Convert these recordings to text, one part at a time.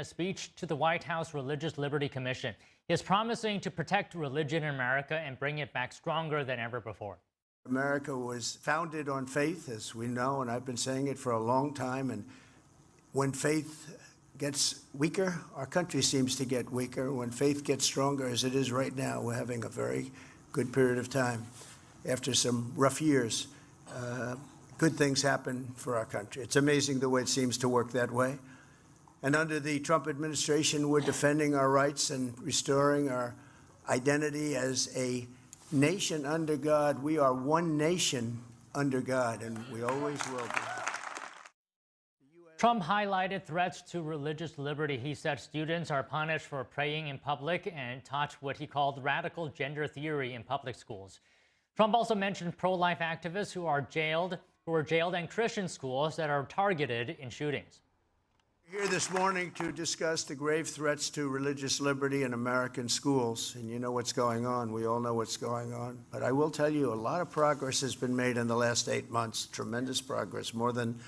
a speech to the White House Religious Liberty Commission. He is promising to protect religion in America and bring it back stronger than ever before. America was founded on faith, as we know, and I've been saying it for a long time. And when faith gets weaker, our country seems to get weaker. When faith gets stronger, as it is right now, we're having a very good period of time. After some rough years, good things happen for our country. It's amazing the way it seems to work that way. And under the Trump administration, we're defending our rights and restoring our identity as a nation under God. We are one nation under God, and we always will be. Trump highlighted threats to religious liberty. He said students are punished for praying in public and taught what he called radical gender theory in public schools. Trump also mentioned pro-life activists who were jailed, and Christian schools that are targeted in shootings. We're here this morning to discuss the grave threats to religious liberty in American schools. And you know what's going on. We all know what's going on. But I will tell you, a lot of progress has been made in the last 8 months. Tremendous progress, more than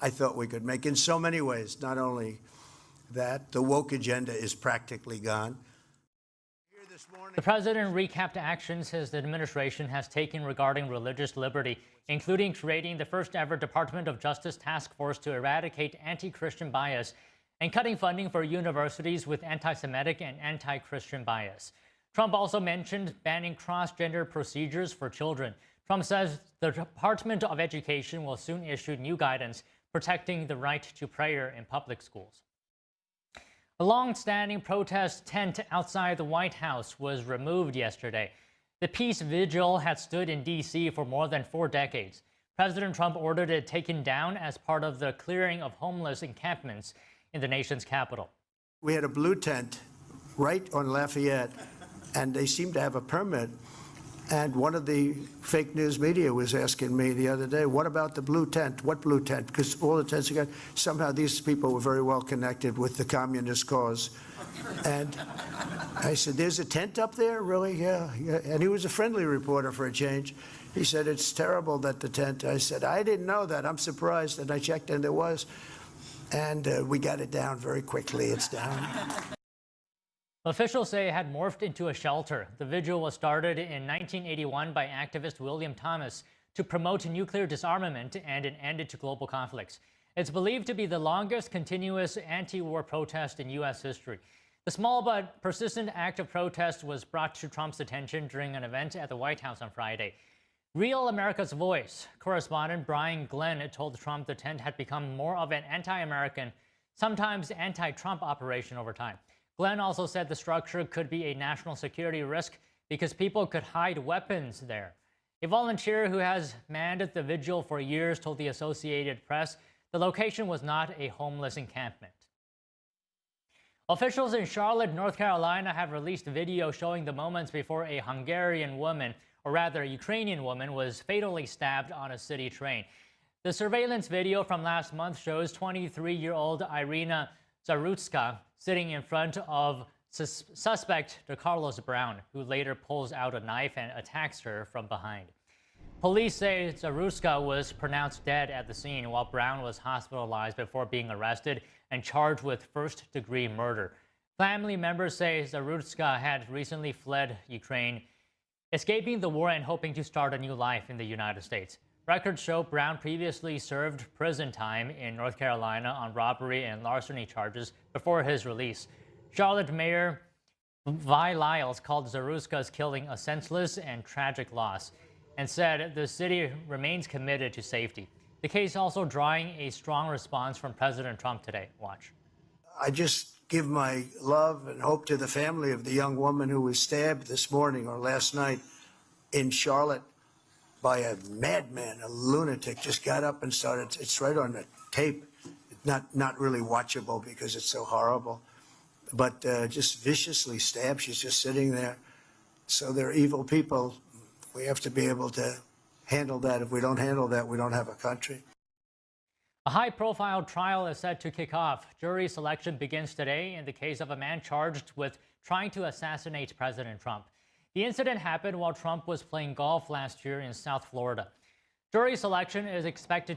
I thought we could make in so many ways. Not only that, the woke agenda is practically gone. The president recapped actions his administration has taken regarding religious liberty, including creating the first-ever Department of Justice task force to eradicate anti-Christian bias and cutting funding for universities with anti-Semitic and anti-Christian bias. Trump also mentioned banning cross-gender procedures for children. Trump says the Department of Education will soon issue new guidance protecting the right to prayer in public schools. A long-standing protest tent outside the White House was removed yesterday. The peace vigil had stood in D.C. for more than 4 decades. President Trump ordered it taken down as part of the clearing of homeless encampments in the nation's capital. We had a blue tent right on Lafayette, and they seemed to have a permit. And one of the fake news media was asking me the other day, what about the blue tent? What blue tent? Because all the tents are gone. Somehow these people were very well connected with the communist cause. And I said, there's a tent up there? Really? Yeah. And he was a friendly reporter for a change. He said, it's terrible that the tent. I said, I didn't know that. I'm surprised. And I checked, and there was. And we got it down very quickly. It's down. Officials say it had morphed into a shelter. The vigil was started in 1981 by activist William Thomas to promote nuclear disarmament and an end to global conflicts. It's believed to be the longest continuous anti-war protest in U.S. history. The small but persistent act of protest was brought to Trump's attention during an event at the White House on Friday. Real America's Voice correspondent Brian Glenn told Trump the tent had become more of an anti-American, sometimes anti-Trump operation over time. Glenn also said the structure could be a national security risk because people could hide weapons there. A volunteer who has manned the vigil for years told the Associated Press the location was not a homeless encampment. Officials in Charlotte, North Carolina have released video showing the moments before a Hungarian woman, or rather Ukrainian woman, was fatally stabbed on a city train. The surveillance video from last month shows 23-year-old Irina Zarutska sitting in front of suspect Carlos Brown, who later pulls out a knife and attacks her from behind. Police say Zarutska was pronounced dead at the scene, while Brown was hospitalized before being arrested and charged with first-degree murder. Family members say Zarutska had recently fled Ukraine, escaping the war and hoping to start a new life in the United States. Records show Brown previously served prison time in North Carolina on robbery and larceny charges before his release. Charlotte Mayor Vi Lyles called Zarutska's killing a senseless and tragic loss and said the city remains committed to safety. The case also drawing a strong response from President Trump today. Watch. I just give my love and hope to the family of the young woman who was stabbed this morning or last night in Charlotte by a madman, a lunatic. Just got up and started. It's right on the tape. Not really watchable because it's so horrible, but just viciously stabbed. She's just sitting there. So they're evil people. We have to be able to handle that. If we don't handle that, we don't have a country. A high-profile trial is set to kick off. Jury selection begins today in the case of a man charged with trying to assassinate President Trump. The incident happened while Trump was playing golf last year in South Florida. Jury selection is expected